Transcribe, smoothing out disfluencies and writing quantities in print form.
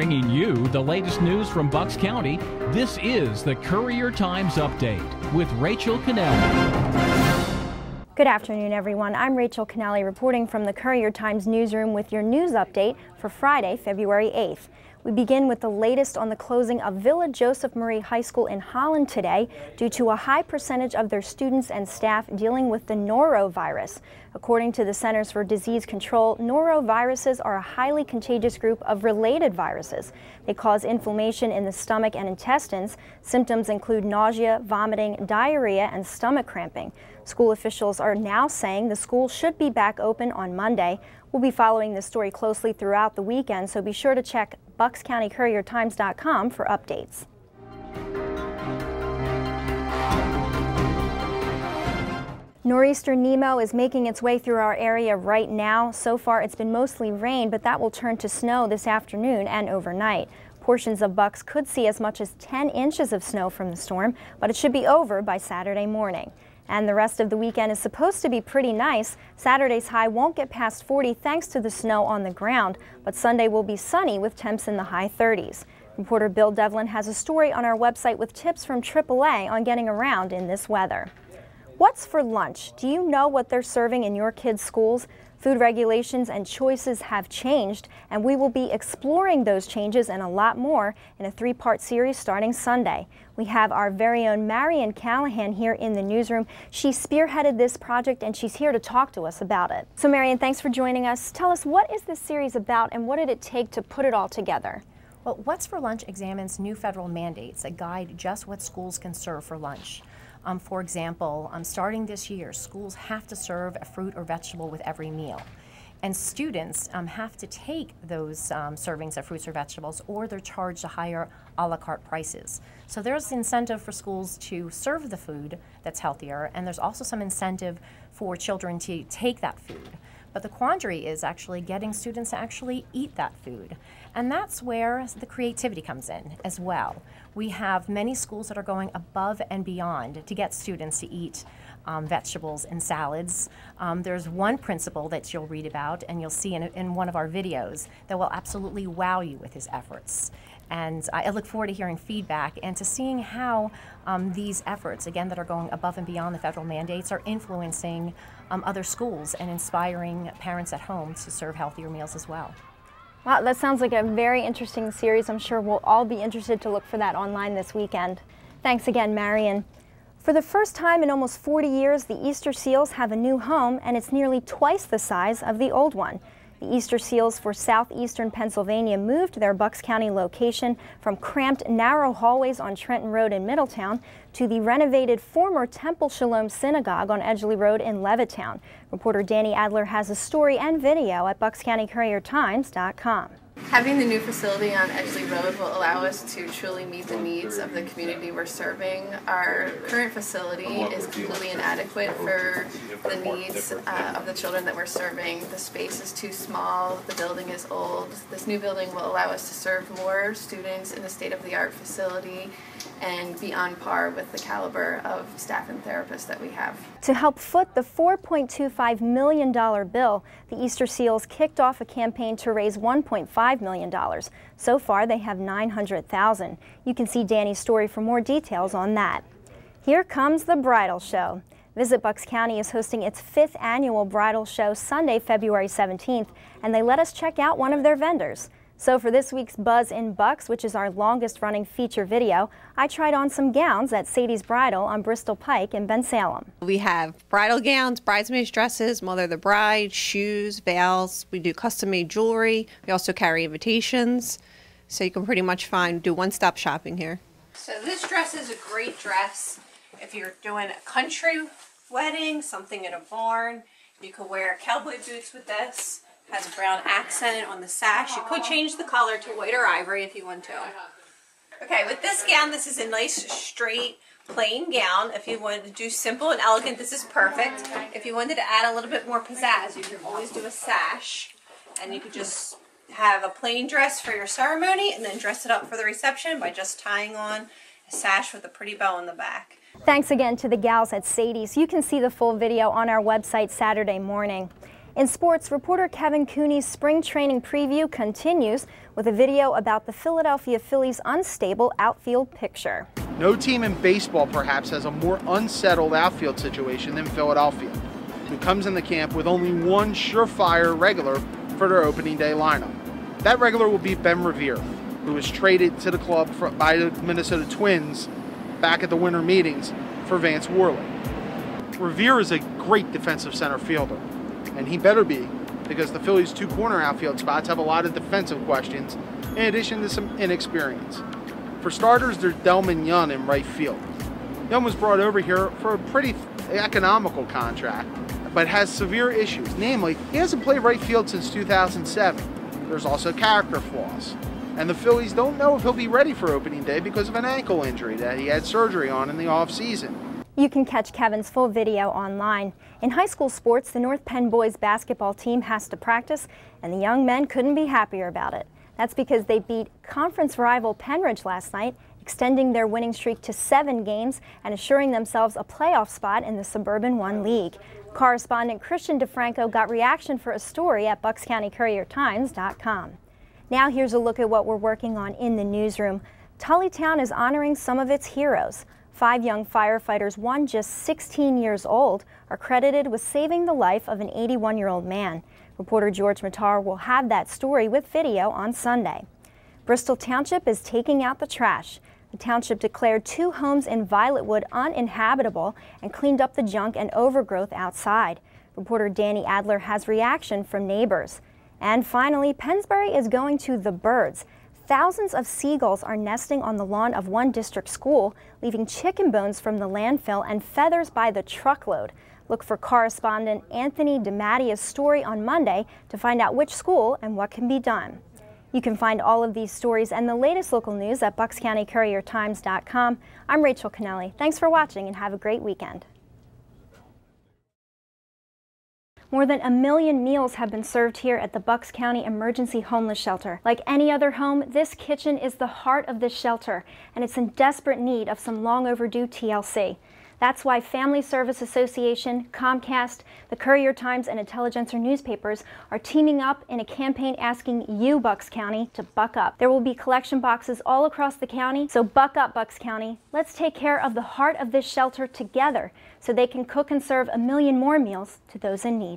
Bringing you the latest news from Bucks County, this is the Courier Times Update with Rachel Canelli. Good afternoon, everyone. I'm Rachel Canelli reporting from the Courier Times newsroom with your news update for Friday, February 8th. We begin with the latest on the closing of Villa Joseph Marie High School in Holland today due to a high percentage of their students and staff dealing with the norovirus. According to the Centers for Disease Control, noroviruses are a highly contagious group of related viruses. They cause inflammation in the stomach and intestines. Symptoms include nausea, vomiting, diarrhea, and stomach cramping. School officials are now saying the school should be back open on Monday. We'll be following this story closely throughout the weekend, so be sure to check buckscountycouriertimes.com for updates. Nor'easter Nemo is making its way through our area right now. So far, it's been mostly rain, but that will turn to snow this afternoon and overnight. Portions of Bucks could see as much as 10 inches of snow from the storm, but it should be over by Saturday morning. And the rest of the weekend is supposed to be pretty nice. Saturday's high won't get past 40 thanks to the snow on the ground, but Sunday will be sunny with temps in the high 30s. Reporter Bill Devlin has a story on our website with tips from AAA on getting around in this weather. What's for lunch? Do you know what they're serving in your kids' schools? Food regulations and choices have changed, and we will be exploring those changes and a lot more in a three-part series starting Sunday. We have our very own Marian Callahan here in the newsroom. She spearheaded this project, and she's here to talk to us about it. So Marian, thanks for joining us. Tell us, what is this series about, and what did it take to put it all together? Well, What's for Lunch examines new federal mandates that guide just what schools can serve for lunch. For example, starting this year, schools have to serve a fruit or vegetable with every meal. And students have to take those servings of fruits or vegetables, or they're charged a higher a la carte prices. So there's incentive for schools to serve the food that's healthier, and there's also some incentive for children to take that food. But the quandary is actually getting students to actually eat that food. And that's where the creativity comes in as well. We have many schools that are going above and beyond to get students to eat vegetables and salads. There's one principal that you'll read about and you'll see in one of our videos that will absolutely wow you with his efforts. And I look forward to hearing feedback and to seeing how these efforts, again, that are going above and beyond the federal mandates, are influencing other schools and inspiring parents at home to serve healthier meals as well. Wow, that sounds like a very interesting series. I'm sure we'll all be interested to look for that online this weekend. Thanks again, Marian. For the first time in almost 40 years, the Easter seals have a new home, and it's nearly twice the size of the old one. The Easter seals for southeastern Pennsylvania moved their Bucks County location from cramped, narrow hallways on Trenton Road in Middletown to the renovated former Temple Shalom Synagogue on Edgeley Road in Levittown. Reporter Danny Adler has a story and video at buckscountycouriertimes.com. Having the new facility on Edgeley Road will allow us to truly meet the needs of the community we're serving. Our current facility is completely inadequate for the needs of the children that we're serving. The space is too small, the building is old. This new building will allow us to serve more students in a state-of-the-art facility and be on par with the caliber of staff and therapists that we have. To help foot the $4.25 million bill, the Easter Seals kicked off a campaign to raise $1.5 million. So far, they have $900,000. You can see Danny's story for more details on that. Here comes the Bridal Show. Visit Bucks County is hosting its 5th annual Bridal Show Sunday, February 17th, and they let us check out one of their vendors. So for this week's Buzz in Bucks, which is our longest running feature video, I tried on some gowns at Sadie's Bridal on Bristol Pike in Bensalem. We have bridal gowns, bridesmaids dresses, mother of the bride, shoes, veils. We do custom-made jewelry. We also carry invitations. So you can pretty much do one-stop shopping here. So this dress is a great dress if you're doing a country wedding, something in a barn. You could wear cowboy boots with this. Has a brown accent on the sash. You could change the color to white or ivory if you want to. Okay, with this gown, this is a nice straight plain gown. If you wanted to do simple and elegant, this is perfect. If you wanted to add a little bit more pizzazz, you can always do a sash, and you could just have a plain dress for your ceremony and then dress it up for the reception by just tying on a sash with a pretty bow in the back. Thanks again to the gals at Sadie's. You can see the full video on our website Saturday morning. In sports, reporter Kevin Cooney's spring training preview continues with a video about the Philadelphia Phillies' unstable outfield picture. No team in baseball perhaps has a more unsettled outfield situation than Philadelphia, who comes in the camp with only one surefire regular for their opening day lineup. That regular will be Ben Revere, who was traded to the club by the Minnesota Twins back at the winter meetings for Vance Worley. Revere is a great defensive center fielder, and he better be, because the Phillies' two corner outfield spots have a lot of defensive questions in addition to some inexperience. For starters, there's Delman Young in right field. Young was brought over here for a pretty economical contract, but has severe issues. Namely, he hasn't played right field since 2007. There's also character flaws. And the Phillies don't know if he'll be ready for opening day because of an ankle injury that he had surgery on in the offseason. You can catch Kevin's full video online. In high school sports, the North Penn boys basketball team has to practice, and the young men couldn't be happier about it. That's because they beat conference rival Penridge last night, extending their winning streak to 7 games and assuring themselves a playoff spot in the Suburban 1 League. Correspondent Christian DeFranco got reaction for a story at buckscountycouriertimes.com. Now here's a look at what we're working on in the newsroom. Tullytown is honoring some of its heroes. 5 young firefighters, one just 16 years old, are credited with saving the life of an 81-year-old man. Reporter George Matar will have that story with video on Sunday. Bristol Township is taking out the trash. The township declared 2 homes in Violetwood uninhabitable and cleaned up the junk and overgrowth outside. Reporter Danny Adler has reaction from neighbors. And finally, Pennsbury is going to the birds. Thousands of seagulls are nesting on the lawn of one district school, leaving chicken bones from the landfill and feathers by the truckload. Look for correspondent Anthony DiMattia's story on Monday to find out which school and what can be done. You can find all of these stories and the latest local news at buckscountycouriertimes.com. I'm Rachel Canelli. Thanks for watching and have a great weekend. More than 1 million meals have been served here at the Bucks County Emergency Homeless Shelter. Like any other home, this kitchen is the heart of this shelter, and it's in desperate need of some long overdue TLC. That's why Family Service Association, Comcast, the Courier Times, and Intelligencer newspapers are teaming up in a campaign asking you, Bucks County, to buck up. There will be collection boxes all across the county, so buck up, Bucks County. Let's take care of the heart of this shelter together so they can cook and serve 1 million more meals to those in need.